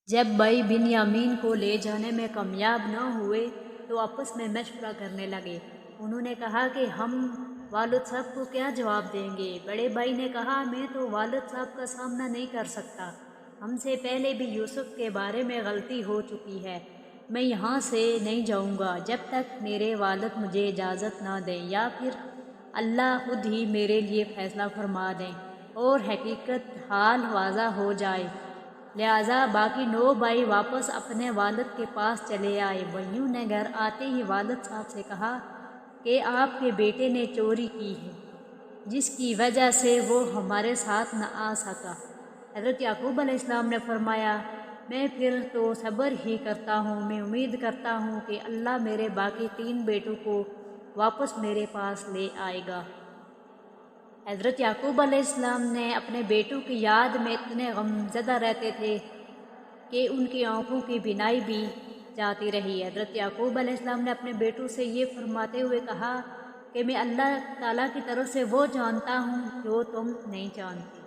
جب بھائی بنیامین کو لے جانے میں کامیاب نہ ہوئے تو آپس میں مشورہ کرنے لگے۔ انہوں نے کہا کہ ہم والد صاحب کو کیا جواب دیں گے؟ بڑے بھائی نے کہا میں تو والد صاحب کا سامنا نہیں کر سکتا، ہم سے پہلے بھی یوسف کے بارے میں غلطی ہو چکی ہے، میں یہاں سے نہیں جاؤں گا جب تک میرے والد مجھے اجازت نہ دیں یا پھر اللہ خود ہی میرے لیے فیصلہ فرما دیں اور حقیقت حال واضح ہو جائے۔ لہٰذا باقی 9 بھائی واپس اپنے والد کے پاس چلے آئے۔ بھائیوں نے گھر آتے ہی والد صاحب سے کہا کہ آپ کے بیٹے نے چوری کی ہے جس کی وجہ سے وہ ہمارے ساتھ نہ آ سکا۔ حضرت یعقوب علیہ السلام نے فرمایا میں پھر تو صبر ہی کرتا ہوں، میں امید کرتا ہوں کہ اللہ میرے باقی 3 بیٹوں کو واپس میرے پاس لے آئے گا۔ حضرت یعقوب علیہ السلام نے اپنے بیٹوں کی یاد میں اتنے غم زدہ رہتے تھے کہ ان کی آنکھوں کی بینائی بھی جاتی رہی۔ حضرت یعقوب علیہ السلام نے اپنے بیٹوں سے یہ فرماتے ہوئے کہا کہ میں اللہ تعالیٰ کی طرف سے وہ جانتا ہوں جو تم نہیں جانتے۔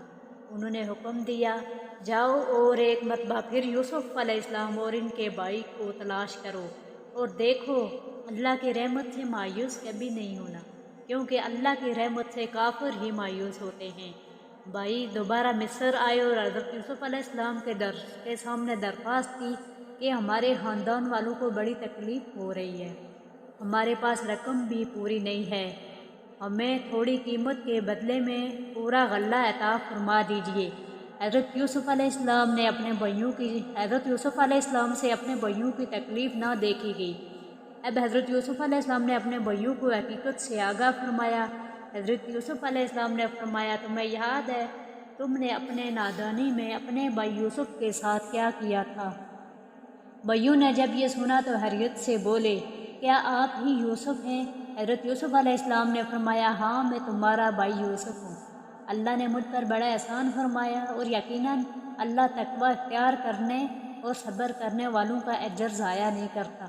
انہوں نے حکم دیا جاؤ اور ایک مرتبہ پھر یوسف علیہ السلام اور ان کے بھائی کو تلاش کرو اور دیکھو اللہ کی رحمت سے مایوس کبھی نہیں ہونا، کیونکہ اللہ کی رحمت سے کافر ہی مایوس ہوتے ہیں۔ بھائی دوبارہ مصر آئے اور حضرت یوسف علیہ السلام کے سامنے درخواست کی کہ ہمارے خاندان والوں کو بڑی تکلیف ہو رہی ہے، ہمارے پاس رقم بھی پوری نہیں ہے، ہمیں تھوڑی قیمت کے بدلے میں پورا غلہ عطا فرما دیجیے۔ حضرت یوسف علیہ السلام سے اپنے بھائیوں کی تکلیف نہ دیکھی گئی۔ اب حضرت یوسف علیہ السلام نے اپنے بھائیوں کو حقیقت سے آگاہ فرمایا۔ حضرت یوسف علیہ السلام نے فرمایا تمہیں یاد ہے تم نے اپنے نادانی میں اپنے بھائی یوسف کے ساتھ کیا کیا تھا؟ بھائیوں نے جب یہ سنا تو حیرت سے بولے کیا آپ ہی یوسف ہیں؟ حضرت یوسف علیہ السلام نے فرمایا ہاں میں تمہارا بھائی یوسف ہوں، اللہ نے مجھ پر بڑا احسان فرمایا اور یقیناً اللہ تقوی اختیار کرنے اور صبر کرنے والوں کا اجر ضائع نہیں کرتا۔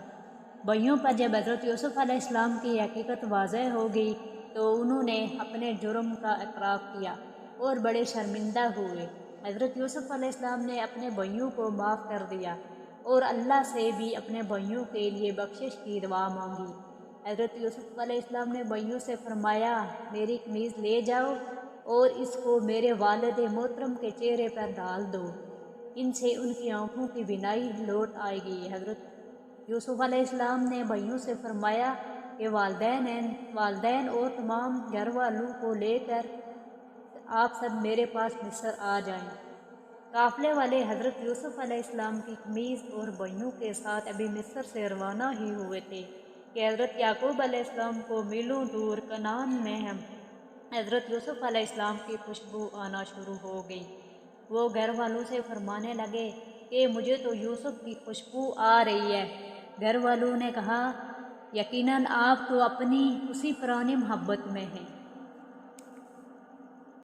بھائیوں پر جب حضرت یوسف علیہ السلام کی حقیقت واضح ہو گئی تو انہوں نے اپنے جرم کا اعتراف کیا اور بڑے شرمندہ ہوئے۔ حضرت یوسف علیہ السلام نے اپنے بھائیوں کو معاف کر دیا اور اللہ سے بھی اپنے بھائیوں کے لیے بخشش کی دعا مانگی۔ حضرت یوسف علیہ السلام نے بھائیوں سے فرمایا میری قمیض لے جاؤ اور اس کو میرے والد محترم کے چہرے پر ڈال دو، ان سے ان کی آنکھوں کی بینائی لوٹ آئے گی۔ حضرت یوسف علیہ السلام نے بھائیوں سے فرمایا کہ والدین اور تمام گھر والوں کو لے کر آپ سب میرے پاس مصر آ جائیں۔ قافلے والے حضرت یوسف علیہ السلام کی قمیض اور بھائیوں کے ساتھ ابھی مصر سے روانہ ہی ہوئے تھے کہ حضرت یعقوب علیہ السلام کو میلوں دور کنعان میں حضرت یوسف علیہ السلام کی خوشبو آنا شروع ہو گئی۔ وہ گھر والوں سے فرمانے لگے کہ مجھے تو یوسف کی خوشبو آ رہی ہے۔ گھر والوں نے کہا یقیناً آپ تو اپنی اسی پرانی محبت میں ہیں،